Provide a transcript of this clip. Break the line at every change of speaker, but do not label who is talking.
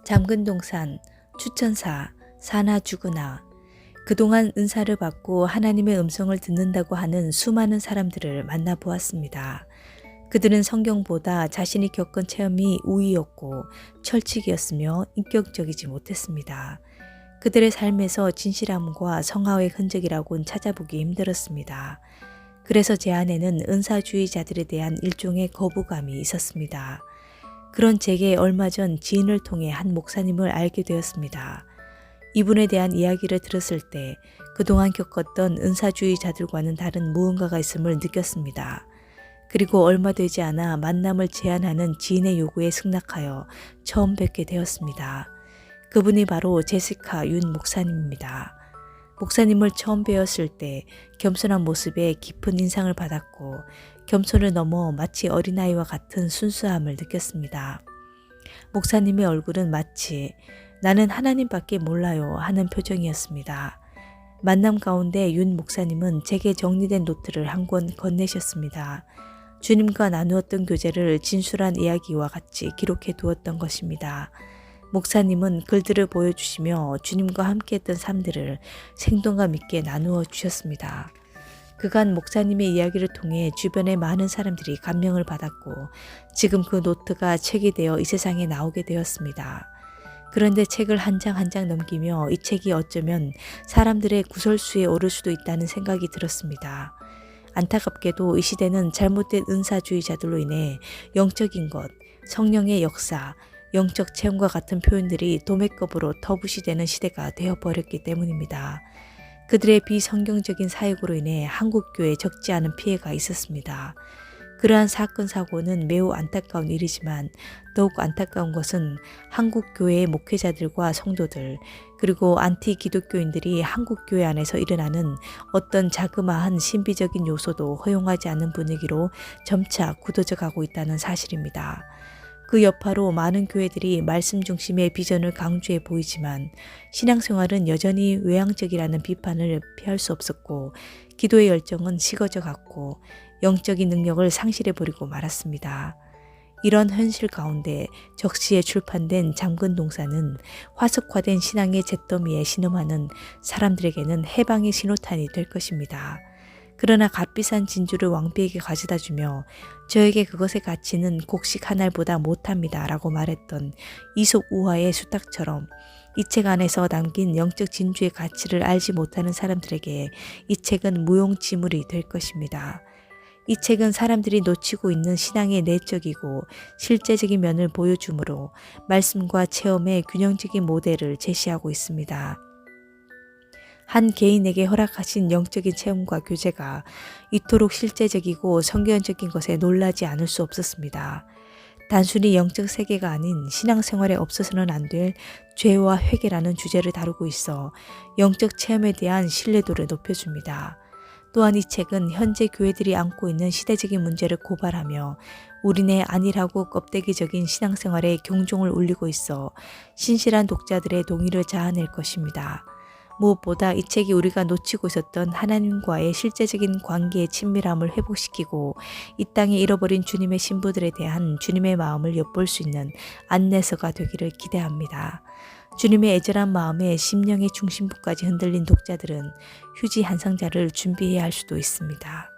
잠근동산, 추천사, 사나 죽으나. 그동안 은사를 받고 하나님의 음성을 듣는다고 하는 수많은 사람들을 만나보았습니다. 그들은 성경보다 자신이 겪은 체험이 우위였고 철칙이었으며 인격적이지 못했습니다. 그들의 삶에서 진실함과 성화의 흔적이라고는 찾아보기 힘들었습니다. 그래서 제 안에는 은사주의자들에 대한 일종의 거부감이 있었습니다. 그런 제게 얼마 전 지인을 통해 한 목사님을 알게 되었습니다. 이분에 대한 이야기를 들었을 때 그동안 겪었던 은사주의자들과는 다른 무언가가 있음을 느꼈습니다. 그리고 얼마 되지 않아 만남을 제안하는 지인의 요구에 승낙하여 처음 뵙게 되었습니다. 그분이 바로 제시카 윤 목사님입니다. 목사님을 처음 뵈었을 때 겸손한 모습에 깊은 인상을 받았고 겸손을 넘어 마치 어린아이와 같은 순수함을 느꼈습니다. 목사님의 얼굴은 마치 나는 하나님밖에 몰라요 하는 표정이었습니다. 만남 가운데 윤 목사님은 제게 정리된 노트를 한 권 건네셨습니다. 주님과 나누었던 교제를 진술한 이야기와 같이 기록해 두었던 것입니다. 목사님은 글들을 보여주시며 주님과 함께했던 삶들을 생동감 있게 나누어 주셨습니다. 그간 목사님의 이야기를 통해 주변의 많은 사람들이 감명을 받았고 지금 그 노트가 책이 되어 이 세상에 나오게 되었습니다. 그런데 책을 한 장 한 장 넘기며 이 책이 어쩌면 사람들의 구설수에 오를 수도 있다는 생각이 들었습니다. 안타깝게도 이 시대는 잘못된 은사주의자들로 인해 영적인 것, 성령의 역사, 영적 체험과 같은 표현들이 도매급으로 터부시되는 시대가 되어버렸기 때문입니다. 그들의 비성경적인 사역으로 인해 한국교회에 적지 않은 피해가 있었습니다. 그러한 사건 사고는 매우 안타까운 일이지만 더욱 안타까운 것은 한국교회의 목회자들과 성도들 그리고 안티 기독교인들이 한국교회 안에서 일어나는 어떤 자그마한 신비적인 요소도 허용하지 않는 분위기로 점차 굳어져 가고 있다는 사실입니다. 그 여파로 많은 교회들이 말씀 중심의 비전을 강조해 보이지만 신앙생활은 여전히 외향적이라는 비판을 피할 수 없었고 기도의 열정은 식어져 갔고 영적인 능력을 상실해 버리고 말았습니다. 이런 현실 가운데 적시에 출판된 잠근동산은 화석화된 신앙의 잿더미에 신음하는 사람들에게는 해방의 신호탄이 될 것입니다. 그러나 값비싼 진주를 왕비에게 가져다 주며 저에게 그것의 가치는 곡식 한 알보다 못합니다 라고 말했던 이솝 우화의 수탉처럼 이 책 안에서 담긴 영적 진주의 가치를 알지 못하는 사람들에게 이 책은 무용지물이 될 것입니다. 이 책은 사람들이 놓치고 있는 신앙의 내적이고 실제적인 면을 보여주므로 말씀과 체험의 균형적인 모델을 제시하고 있습니다. 한 개인에게 허락하신 영적인 체험과 교제가 이토록 실제적이고 성경적인 것에 놀라지 않을 수 없었습니다. 단순히 영적 세계가 아닌 신앙생활에 없어서는 안 될 죄와 회개라는 주제를 다루고 있어 영적 체험에 대한 신뢰도를 높여줍니다. 또한 이 책은 현재 교회들이 안고 있는 시대적인 문제를 고발하며 우리네 안일하고 껍데기적인 신앙생활에 경종을 울리고 있어 신실한 독자들의 동의를 자아낼 것입니다. 무엇보다 이 책이 우리가 놓치고 있었던 하나님과의 실제적인 관계의 친밀함을 회복시키고 이 땅에 잃어버린 주님의 신부들에 대한 주님의 마음을 엿볼 수 있는 안내서가 되기를 기대합니다. 주님의 애절한 마음에 심령의 중심부까지 흔들린 독자들은 휴지 한 상자를 준비해야 할 수도 있습니다.